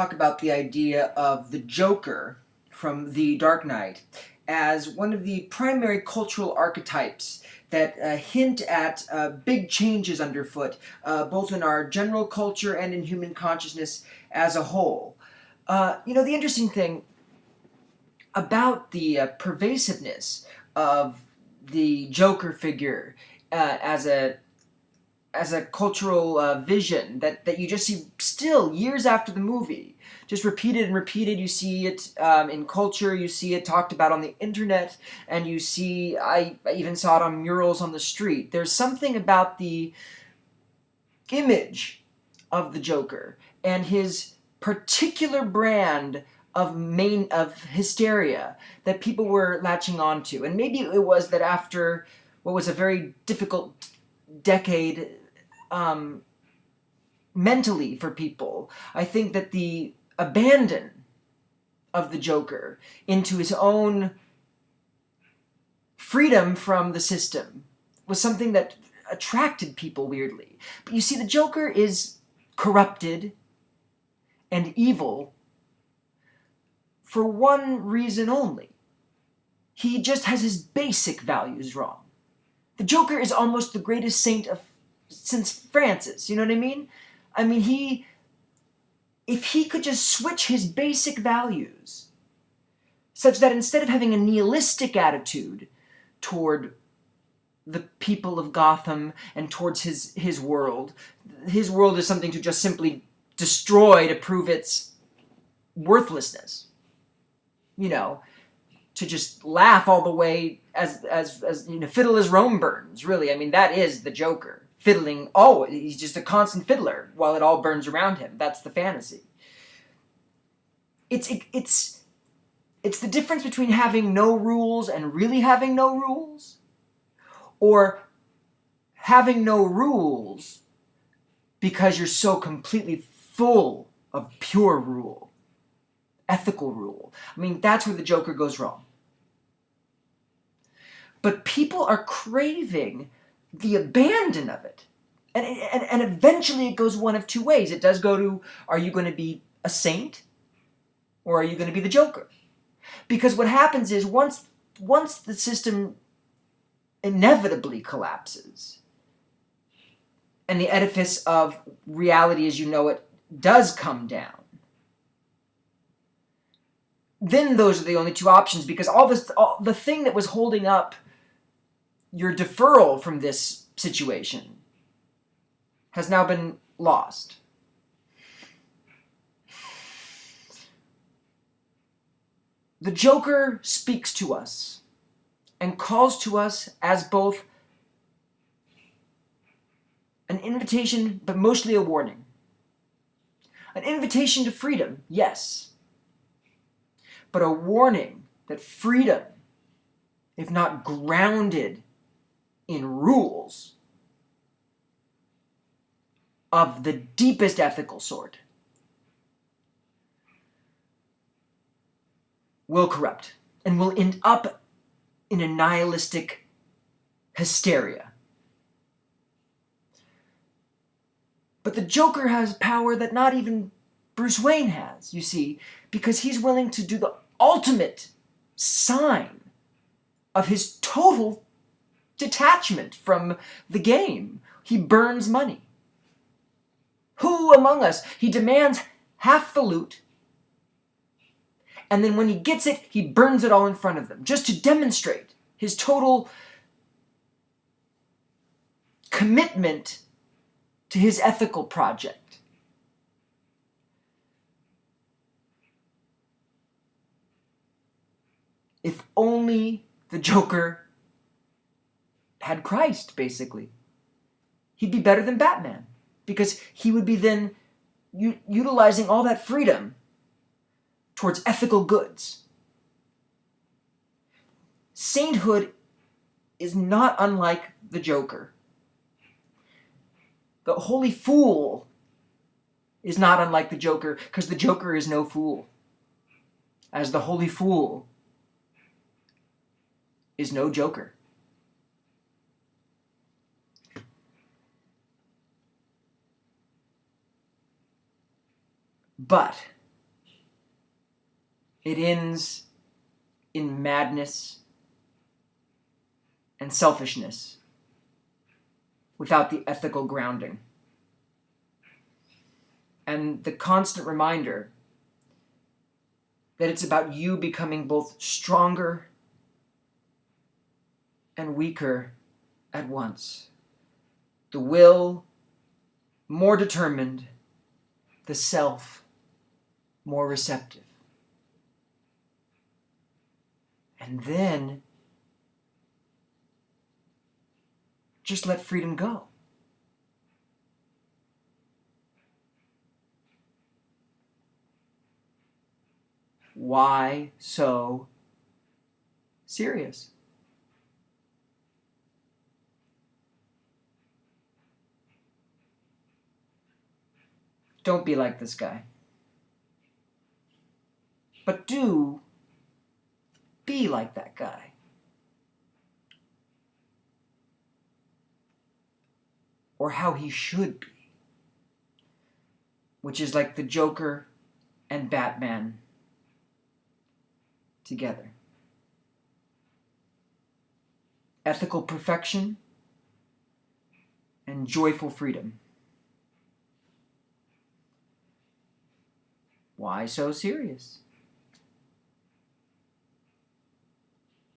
talk about the idea of the Joker from The Dark Knight as one of the primary cultural archetypes that hint at big changes underfoot, both in our general culture and in human consciousness as a whole. The interesting thing about the pervasiveness of the Joker figure as a cultural vision that you just see still years after the movie, just repeated and repeated. You see it in culture, you see it talked about on the internet, and I even saw it on murals on the street. There's something about the image of the Joker and his particular brand of hysteria that people were latching onto. And maybe it was that after what was a very difficult decade mentally for people, I think that the abandon of the Joker into his own freedom from the system was something that attracted people weirdly. But you see, the Joker is corrupted and evil for one reason only. He just has his basic values wrong. The Joker is almost the greatest saint since Francis, you know what I mean? I mean, if he could just switch his basic values such that instead of having a nihilistic attitude toward the people of Gotham and towards his world is something to just simply destroy to prove its worthlessness. To just laugh all the way as fiddle as Rome burns, really. I mean, that is the Joker. Fiddling always. He's just a constant fiddler while it all burns around him. That's the fantasy. It's the difference between having no rules and really having no rules, or having no rules because you're so completely full of pure rule, ethical rule. I mean, that's where the Joker goes wrong. But people are craving the abandon of it. And eventually it goes one of two ways. It does go to, are you going to be a saint? Or are you going to be the Joker? Because what happens is, once the system inevitably collapses, and the edifice of reality as you know it does come down, then those are the only two options, because all the thing that was holding up your deferral from this situation has now been lost. The Joker speaks to us and calls to us as both an invitation, but mostly a warning. An invitation to freedom, yes, but a warning that freedom, if not grounded in rules of the deepest ethical sort, will corrupt and will end up in a nihilistic hysteria. But the Joker has power that not even Bruce Wayne has, you see, because he's willing to do the ultimate sign of his total detachment from the game. He burns money. Who among us? He demands half the loot, and then when he gets it, he burns it all in front of them, just to demonstrate his total commitment to his ethical project. If only the Joker had Christ, basically. He'd be better than Batman, because he would be then utilizing all that freedom towards ethical goods. Sainthood is not unlike the Joker. The holy fool is not unlike the Joker, because the Joker is no fool, as the holy fool is no Joker. But It ends in madness and selfishness without the ethical grounding. And the constant reminder that it's about you becoming both stronger and weaker at once. The will more determined, the self more receptive. And then just let freedom go. Why so serious? Don't be like this guy. But do be like that guy. Or how he should be. Which is like the Joker and Batman together. Ethical perfection and joyful freedom. Why so serious?